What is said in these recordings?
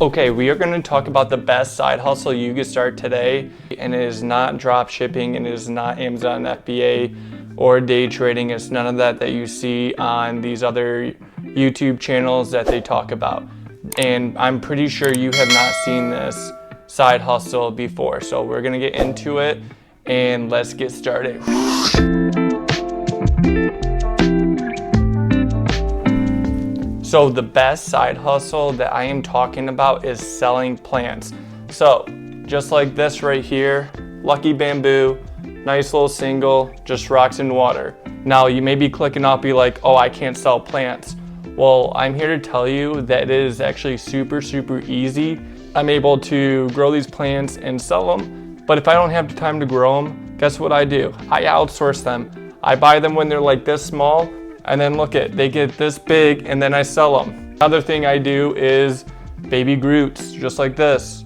Okay, we are going to talk about the best side hustle you can start today, and it is not drop shipping, and it is not Amazon FBA or day trading. It's none of that you see on these other YouTube channels that they talk about. And I'm pretty sure you have not seen this side hustle before. So we're going to get into it and let's get started. So the best side hustle that I am talking about is selling plants. So just like this right here, Lucky Bamboo, nice little single, just rocks in water. Now you may be clicking off, be like, oh, I can't sell plants. Well, I'm here to tell you that it is actually super easy. I'm able to grow these plants and sell them, but if I don't have the time to grow them, guess what I do? I outsource them. I buy them when they're like this small, and then they get this big, and then I sell them. Another thing I do is baby Groots, just like this,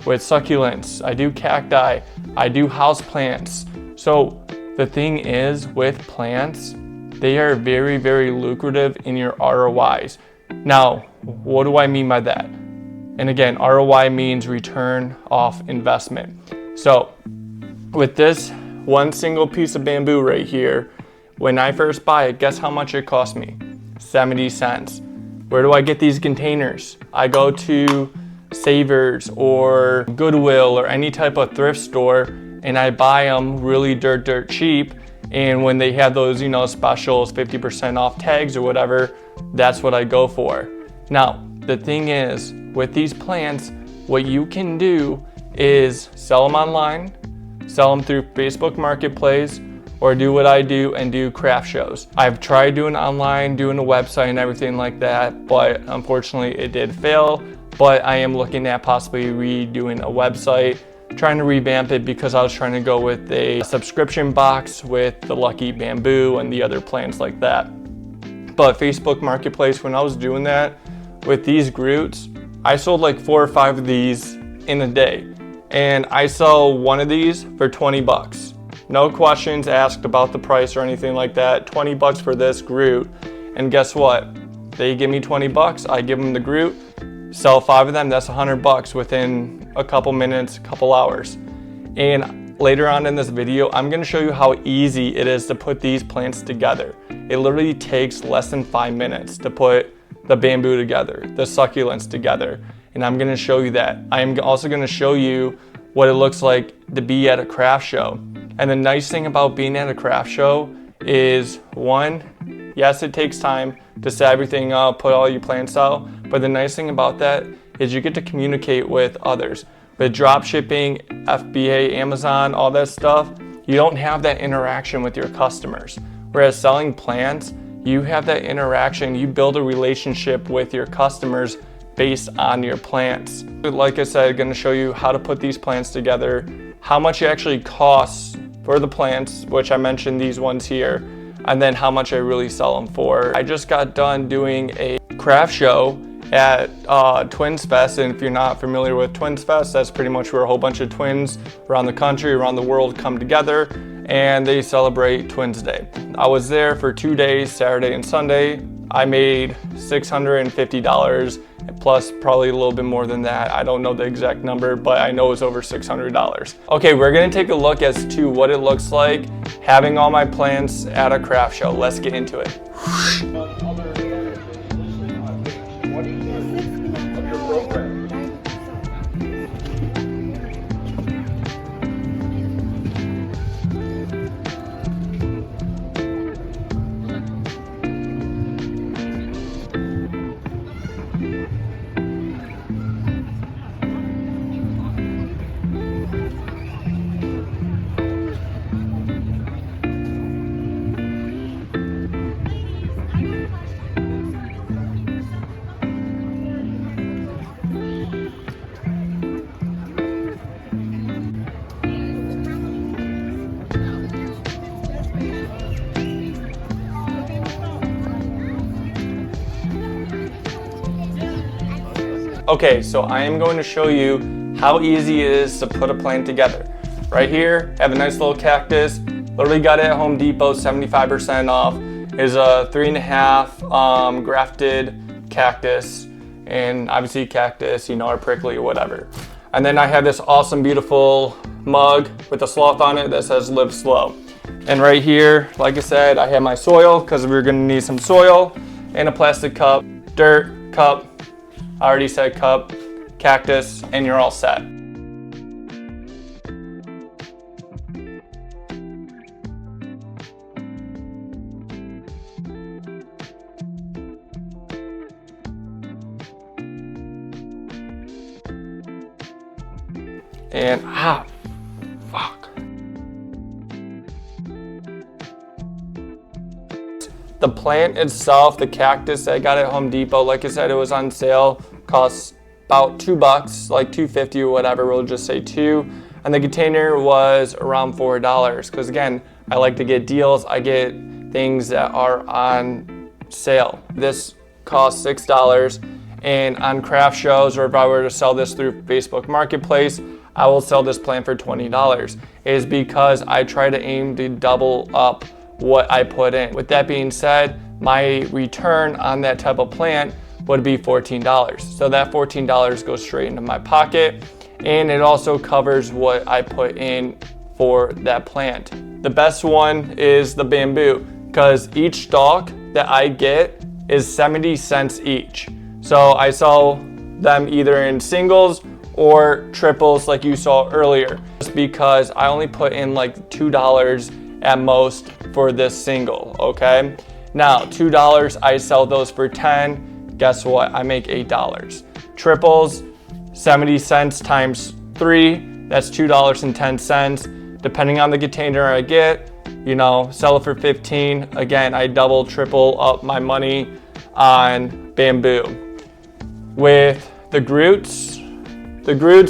with succulents. I do cacti, I do house plants. So the thing is with plants, they are very lucrative in your ROIs. Now, what do I mean by that? And again, ROI means return off investment. So with this one single piece of bamboo right here, when I first buy it, guess how much it cost me? 70 cents. Where do I get these containers? I go to Savers or Goodwill or any type of thrift store, and I buy them really dirt cheap. And when they have those, specials, 50% off tags or whatever, that's what I go for. Now, the thing is, with these plants, what you can do is sell them online, sell them through Facebook Marketplace, or do what I do and do craft shows. I've tried doing online, doing a website and everything like that, but unfortunately it did fail. But I am looking at possibly redoing a website, trying to revamp it because I was trying to go with a subscription box with the Lucky Bamboo and the other plants like that. But Facebook Marketplace, when I was doing that with these Groots, I sold like 4 or 5 of these in a day. And I sell one of these for 20 bucks. No questions asked about the price or anything like that. 20 bucks for this Groot. And guess what? They give me 20 bucks, I give them the Groot, sell 5 of them, that's 100 bucks within a couple minutes, a couple hours. And later on in this video, I'm gonna show you how easy it is to put these plants together. It literally takes less than 5 minutes to put the bamboo together, the succulents together. And I'm gonna show you that. I'm also gonna show you what it looks like to be at a craft show. And the nice thing about being at a craft show is, one, yes, it takes time to set everything up, put all your plants out, but the nice thing about that is you get to communicate with others. With drop shipping, FBA, Amazon, all that stuff, you don't have that interaction with your customers. Whereas selling plants, you have that interaction, you build a relationship with your customers based on your plants. Like I said, I'm gonna show you how to put these plants together, how much it actually costs for the plants, which I mentioned these ones here, and then how much I really sell them for. I just got done doing a craft show at Twins Fest, and if you're not familiar with Twins Fest, that's pretty much where a whole bunch of twins around the country, around the world come together, and they celebrate Twins Day. I was there for 2 days, Saturday and Sunday. I made $650, plus probably a little bit more than that. I don't know the exact number, but I know it's over $600. Okay, we're gonna take a look as to what it looks like having all my plants at a craft show. Let's get into it. Okay, so I am going to show you how easy it is to put a plant together. Right here, I have a nice little cactus. Literally got it at Home Depot, 75% off. It's a 3.5 grafted cactus. and obviously cactus, are prickly or whatever. And then I have this awesome, beautiful mug with a sloth on it that says live slow. And right here, like I said, I have my soil because we're gonna need some soil, and a plastic cup, dirt, cup, I already said cup, cactus, and you're all set. And fuck. The plant itself, the cactus that I got at Home Depot, like I said, it was on sale, costs about $2, like $2.50 or whatever, we'll just say $2. And the container was around $4, because again, I like to get deals. I get things that are on sale. This costs $6, and on craft shows, or if I were to sell this through Facebook Marketplace, I will sell this plant for $20. It is because I try to aim to double up what I put in. With that being said, my return on that type of plant would be $14. So that $14 goes straight into my pocket, and it also covers what I put in for that plant. The best one is the bamboo, because each stalk that I get is 70 cents each. So I sell them either in singles or triples like you saw earlier, just because I only put in like $2 at most for this single, okay? Now, $2, I sell those for 10, guess what? I make $8. Triples, 70 cents times 3, that's $2.10. Depending on the container I get, sell it for 15. Again, I double, triple up my money on bamboo. With the Groots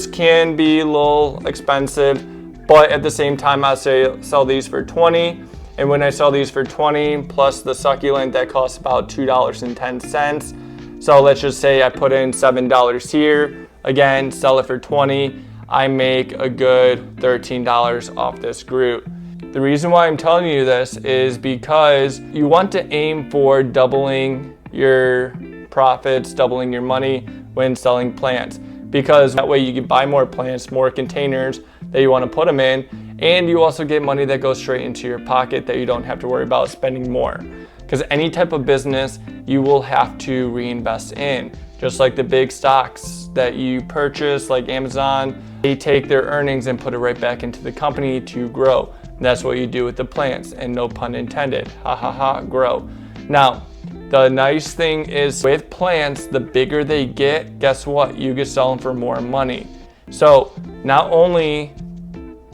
can be a little expensive, but at the same time, I'll sell these for 20. And when I sell these for 20 plus the succulent, that costs about $2.10. So let's just say I put in $7 here. Again, sell it for 20. I make a good $13 off this Groot. The reason why I'm telling you this is because you want to aim for doubling your profits, doubling your money when selling plants, because that way you can buy more plants, more containers that you want to put them in, and you also get money that goes straight into your pocket that you don't have to worry about spending more. Because any type of business you will have to reinvest in. Just like the big stocks that you purchase, like Amazon, they take their earnings and put it right back into the company to grow. And that's what you do with the plants, and no pun intended, grow. Now, the nice thing is with plants, the bigger they get, guess what? You can sell them for more money. So not only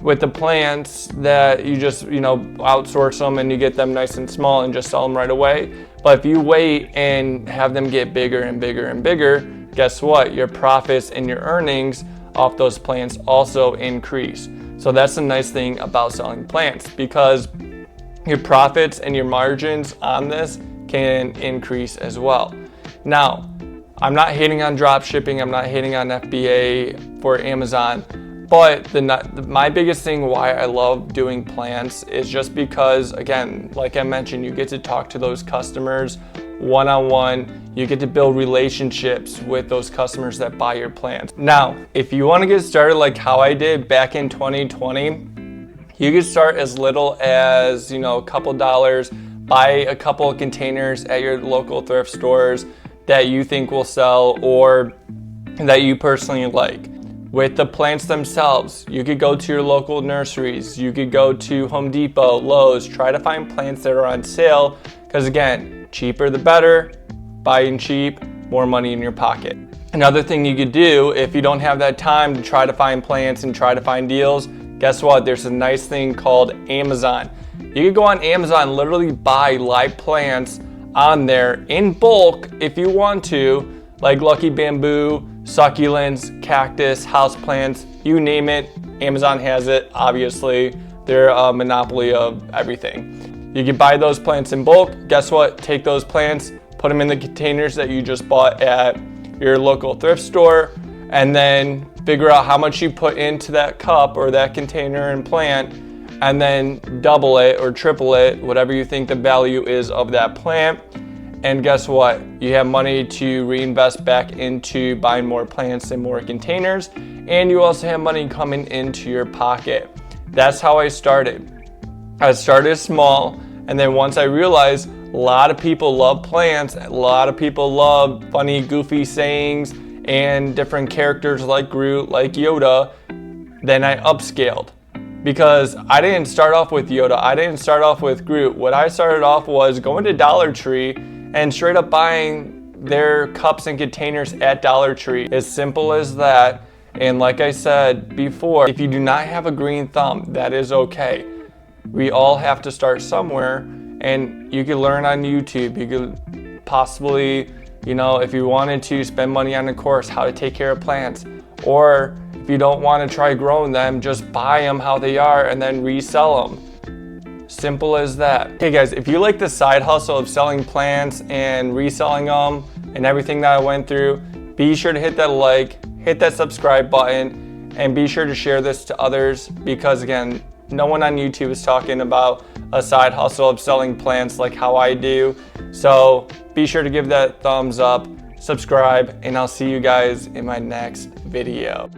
with the plants that you just, outsource them and you get them nice and small and just sell them right away, but if you wait and have them get bigger and bigger and bigger, guess what? Your profits and your earnings off those plants also increase. So that's the nice thing about selling plants, because your profits and your margins on this can increase as well. Now, I'm not hating on drop shipping, I'm not hating on FBA for Amazon, but my biggest thing why I love doing plants is just because, again, like I mentioned, you get to talk to those customers one-on-one, you get to build relationships with those customers that buy your plants. Now, if you want to get started like how I did back in 2020, you can start as little as, a couple dollars, buy a couple of containers at your local thrift stores that you think will sell or that you personally like. With the plants themselves, you could go to your local nurseries, you could go to Home Depot, Lowe's, try to find plants that are on sale, because again, cheaper the better, buying cheap, more money in your pocket. Another thing you could do if you don't have that time to try to find plants and try to find deals, guess what? There's a nice thing called Amazon. You could go on Amazon, literally buy live plants on there in bulk if you want to, like lucky bamboo, succulents, cactus, houseplants, you name it, Amazon has it, obviously. They're a monopoly of everything. You can buy those plants in bulk. Guess what? Take those plants, put them in the containers that you just bought at your local thrift store, and then figure out how much you put into that cup or that container and plant, and then double it or triple it, whatever you think the value is of that plant. And guess what? You have money to reinvest back into buying more plants and more containers, and you also have money coming into your pocket. That's how I started. I started small, and then once I realized a lot of people love plants, a lot of people love funny, goofy sayings and different characters like Groot, like Yoda, then I upscaled. Because I didn't start off with Yoda, I didn't start off with Groot. What I started off was going to Dollar Tree and straight up buying their cups and containers at Dollar Tree. As simple as that. And like I said before, if you do not have a green thumb, that is okay. We all have to start somewhere, and you can learn on YouTube. You could possibly, if you wanted to, spend money on a course, how to take care of plants. Or if you don't want to try growing them, just buy them how they are and then resell them. Simple as that. Okay guys, if you like the side hustle of selling plants and reselling them and everything that I went through, be sure to hit that like, hit that subscribe button, and be sure to share this to others, because again, no one on YouTube is talking about a side hustle of selling plants like how I do. So be sure to give that thumbs up, subscribe, and I'll see you guys in my next video.